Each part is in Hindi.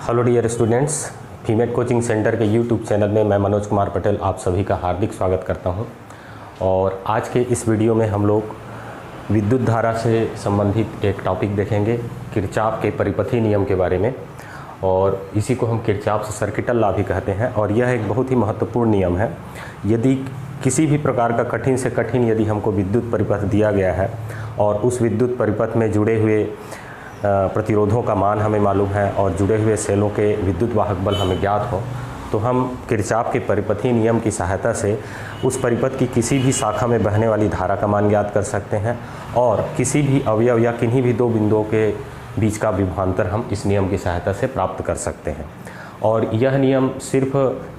हेलो डियर स्टूडेंट्स, फीमेट कोचिंग सेंटर के यूट्यूब चैनल में मैं मनोज कुमार पटेल आप सभी का हार्दिक स्वागत करता हूं। और आज के इस वीडियो में हम लोग विद्युत धारा से संबंधित एक टॉपिक देखेंगे, किरचॉफ के परिपथी नियम के बारे में। और इसी को हम किरचॉफ सर्किटल लॉ भी कहते हैं। और यह एक बहुत ही महत्वपूर्ण नियम है। यदि किसी भी प्रकार का कठिन से कठिन यदि हमको विद्युत परिपथ दिया गया है और उस विद्युत परिपथ में जुड़े हुए प्रतिरोधों का मान हमें मालूम है और जुड़े हुए सेलों के विद्युत वाहक बल हमें ज्ञात हो, तो हम किरचॉफ के परिपथी नियम की सहायता से उस परिपथ की किसी भी शाखा में बहने वाली धारा का मान ज्ञात कर सकते हैं और किसी भी अवयव या किन्हीं भी दो बिंदुओं के बीच का विभवांतर हम इस नियम की सहायता से प्राप्त कर सकते हैं। और यह नियम सिर्फ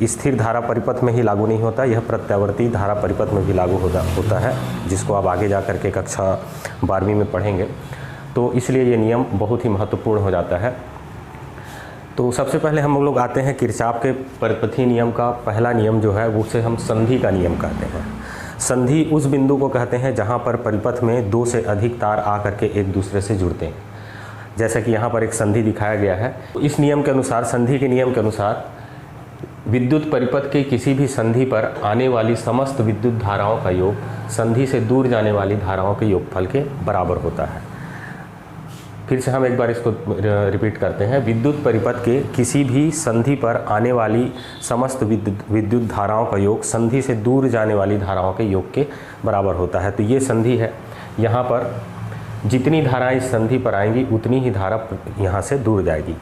स्थिर धारा परिपथ में ही लागू नहीं होता, यह प्रत्यावर्ती धारा परिपथ में भी लागू होता है, जिसको आप आगे जा कर के कक्षा 12वीं में पढ़ेंगे। तो इसलिए ये नियम बहुत ही महत्वपूर्ण हो जाता है। तो सबसे पहले हम लोग आते हैं किरचॉफ के परिपथी नियम का पहला नियम जो है उसे हम संधि का नियम कहते हैं। संधि उस बिंदु को कहते हैं जहाँ पर परिपथ में दो से अधिक तार आकर के एक दूसरे से जुड़ते हैं। जैसा कि यहाँ पर एक संधि दिखाया गया है। तो इस नियम के अनुसार, संधि के नियम के अनुसार, विद्युत परिपथ के किसी भी संधि पर आने वाली समस्त विद्युत धाराओं का योग संधि से दूर जाने वाली धाराओं के योगफल के बराबर होता है। फिर से हम एक बार इसको रिपीट करते हैं। विद्युत परिपथ के किसी भी संधि पर आने वाली समस्त विद्युत धाराओं का योग संधि से दूर जाने वाली धाराओं के योग के बराबर होता है। तो ये संधि है, यहाँ पर जितनी धाराएं इस संधि पर आएंगी उतनी ही धारा यहाँ से दूर जाएगी।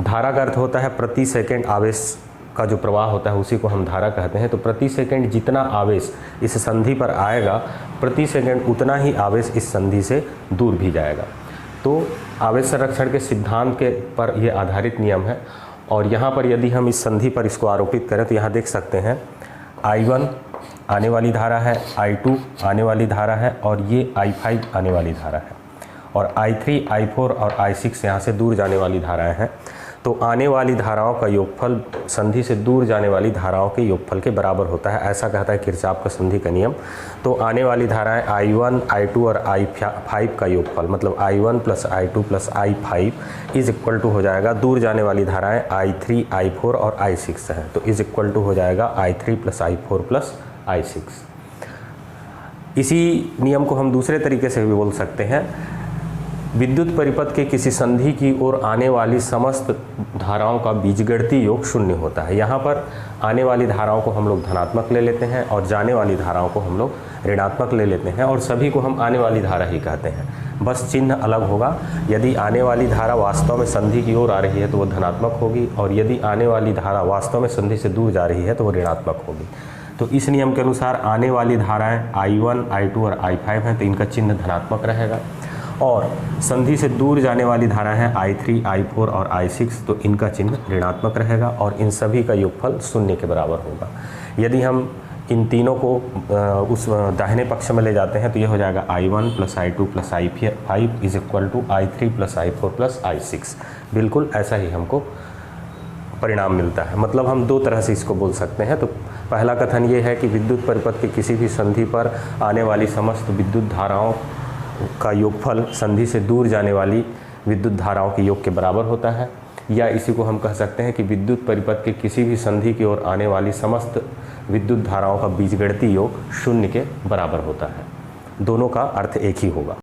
धारा का अर्थ होता है प्रति सेकंड आवेश का जो प्रवाह होता है उसी को हम धारा कहते हैं। तो प्रति सेकंड जितना आवेश इस संधि पर आएगा, प्रति सेकंड उतना ही आवेश इस संधि से दूर भी जाएगा। तो आवेश संरक्षण के सिद्धांत के पर यह आधारित नियम है। और यहाँ पर यदि हम इस संधि पर इसको आरोपित करें तो यहाँ देख सकते हैं I1 आने वाली धारा है, I2 आने वाली धारा है और ये I5 आने वाली धारा है और I3, I4 और I6 यहाँ से दूर जाने वाली धाराएं हैं। तो आने वाली धाराओं का योगफल संधि से दूर जाने वाली धाराओं के योगफल के बराबर होता है, ऐसा कहता है किरचॉफ का संधि का नियम। तो आने वाली धाराएं I1, I2 और I5 का योगफल मतलब I1 plus I2 plus I5 is equal to हो जाएगा, दूर जाने वाली धाराएं I3, I4 और I6 है, तो इज इक्वल टू हो जाएगा I3 plus I4 plus I6। इसी नियम को हम दूसरे तरीके से भी बोल सकते हैं। विद्युत परिपथ के किसी संधि की ओर आने वाली समस्त धाराओं का बीजगणितीय योग शून्य होता है। यहाँ पर आने वाली धाराओं को हम लोग धनात्मक ले लेते हैं और जाने वाली धाराओं को हम लोग ऋणात्मक ले लेते हैं और सभी को हम आने वाली धारा ही कहते हैं, बस चिन्ह अलग होगा। यदि आने वाली धारा वास्तव में संधि की ओर आ रही है तो वो धनात्मक होगी और यदि आने वाली धारा वास्तव में संधि से दूर जा रही है तो वो ऋणात्मक होगी। तो इस नियम के अनुसार आने वाली धाराएँ I1, I2 और I5 हैं तो इनका चिन्ह धनात्मक रहेगा और संधि से दूर जाने वाली धारा है I3, I4 और I6 तो इनका चिन्ह ऋणात्मक रहेगा और इन सभी का योगफल शून्य के बराबर होगा। यदि हम इन तीनों को उस दाहिने पक्ष में ले जाते हैं तो यह हो जाएगा I1 plus I2 plus I5 is equal to I3 plus I4 plus I6। बिल्कुल ऐसा ही हमको परिणाम मिलता है। मतलब हम दो तरह से इसको बोल सकते हैं। तो पहला कथन ये है कि विद्युत परिपथ के किसी भी संधि पर आने वाली समस्त विद्युत धाराओं का योगफल संधि से दूर जाने वाली विद्युत धाराओं के योग के बराबर होता है, या इसी को हम कह सकते हैं कि विद्युत परिपथ के किसी भी संधि की ओर आने वाली समस्त विद्युत धाराओं का बीजगणितीय योग शून्य के बराबर होता है। दोनों का अर्थ एक ही होगा।